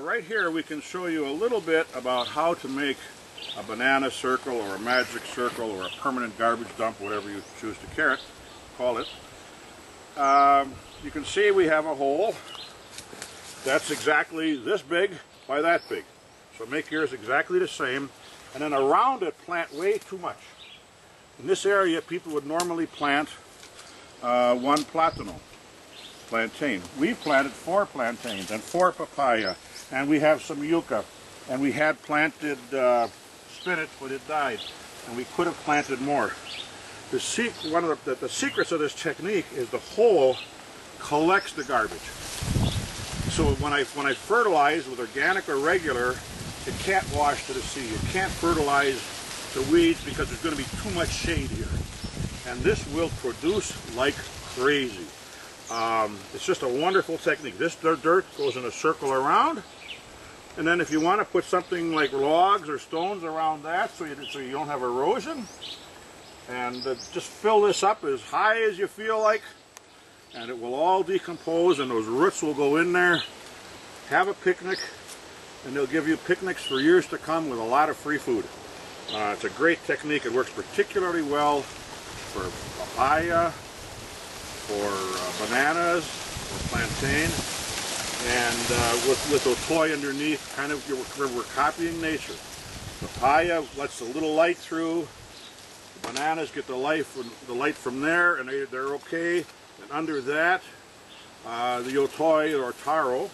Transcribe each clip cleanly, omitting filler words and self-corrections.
Right here we can show you a little bit about how to make a banana circle or a magic circle or a permanent garbage dump, whatever you choose to call it. You can see we have a hole that's exactly this big by that big. So make yours exactly the same, and then around it plant way too much. In this area people would normally plant one plantain. We've planted 4 plantains and 4 papaya, and we have some yucca, and we had planted spinach, but it died, and we could have planted more. One of the secrets of this technique is the hole collects the garbage. So when I fertilize with organic or regular, it can't wash to the sea. It can't fertilize the weeds because there's going to be too much shade here. And this will produce like crazy. It's just a wonderful technique. This dirt goes in a circle around, and then if you want to put something like logs or stones around that so you don't have erosion, and just fill this up as high as you feel like, and it will all decompose and those roots will go in there. Have a picnic, and they'll give you picnics for years to come with a lot of free food. It's a great technique. It works particularly well for papaya, for bananas, for plantain, and with otoi underneath. Kind of, we're copying nature. Papaya lets a little light through. The bananas get the light from there, and they're okay. And under that, the otoi or taro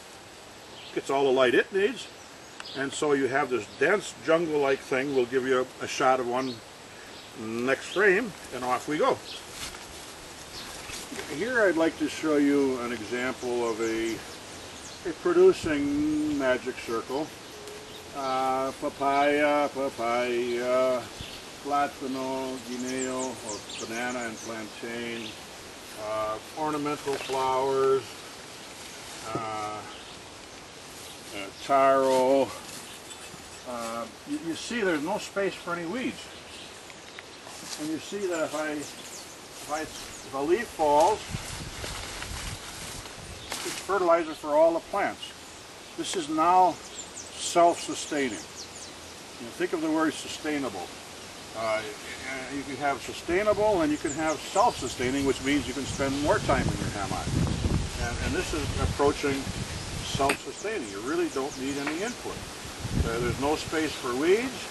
gets all the light it needs, and so you have this dense jungle-like thing. We'll give you a shot of one next frame, and off we go. Here I'd like to show you an example of a producing magic circle. Papaya, platano, guineo, or banana and plantain, ornamental flowers, taro. You see there's no space for any weeds. And you see that if a leaf falls, it's fertilizer for all the plants. This is now self-sustaining. Think of the word sustainable. You can have sustainable and you can have self-sustaining, which means you can spend more time in your hammock. And this is approaching self-sustaining. You really don't need any input. There's no space for weeds.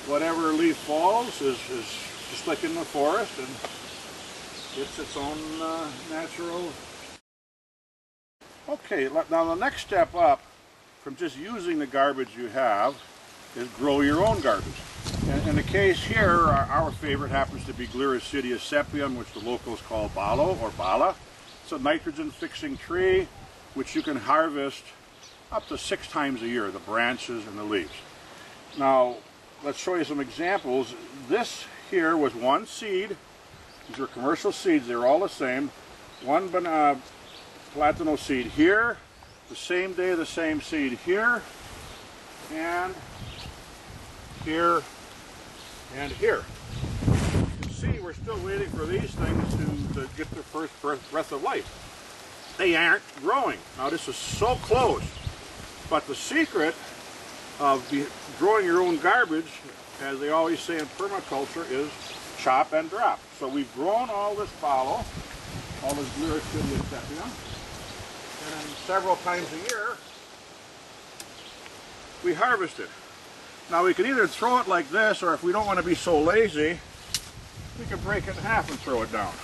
Whatever leaf falls is just like in the forest, and it's its own natural. Okay, now the next step up from just using the garbage you have is grow your own garbage. And in the case here, our favorite happens to be Gliricidia sepium, which the locals call balo or bala. It's a nitrogen-fixing tree which you can harvest up to 6 times a year, the branches and the leaves. Now, let's show you some examples. This here was one seed. These are commercial seeds. They're all the same. One platano seed here, the same day the same seed here, and here, and here. You can see we're still waiting for these things to get their first breath of life. They aren't growing. Now this is so close, but the secret of growing your own garbage, as they always say in permaculture, is chop and drop. So we've grown all this balo, all this Gliricidia sepium, and then several times a year we harvest it. Now we can either throw it like this, or if we don't want to be so lazy, we can break it in half and throw it down.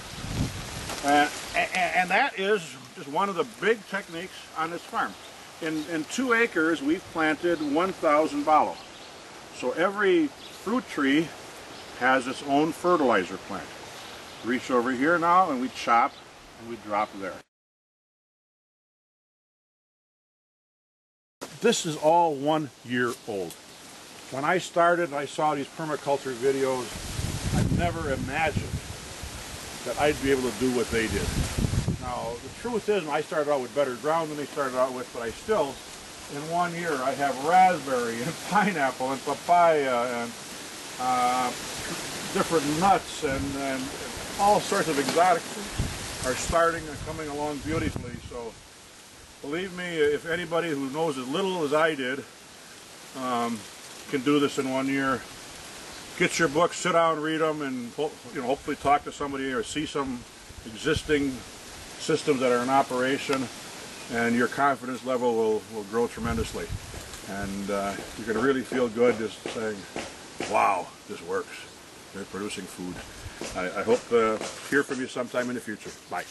And that is just one of the big techniques on this farm. In 2 acres we've planted 1,000 balo. So every fruit tree has its own fertilizer plant. Reach over here now and we chop and we drop there. This is all 1 year old. When I started and I saw these permaculture videos, I never imagined that I'd be able to do what they did. Now, the truth is, I started out with better ground than they started out with, but I still, in 1 year, I have raspberry and pineapple and papaya and different nuts and all sorts of exotic fruits are starting and coming along beautifully. So believe me, if anybody who knows as little as I did can do this in 1 year, get your books, sit down, read them, and hopefully talk to somebody or see some existing systems that are in operation, and your confidence level will grow tremendously. And you're going to really feel good just saying, wow, this works. They're producing food. I hope to hear from you sometime in the future. Bye.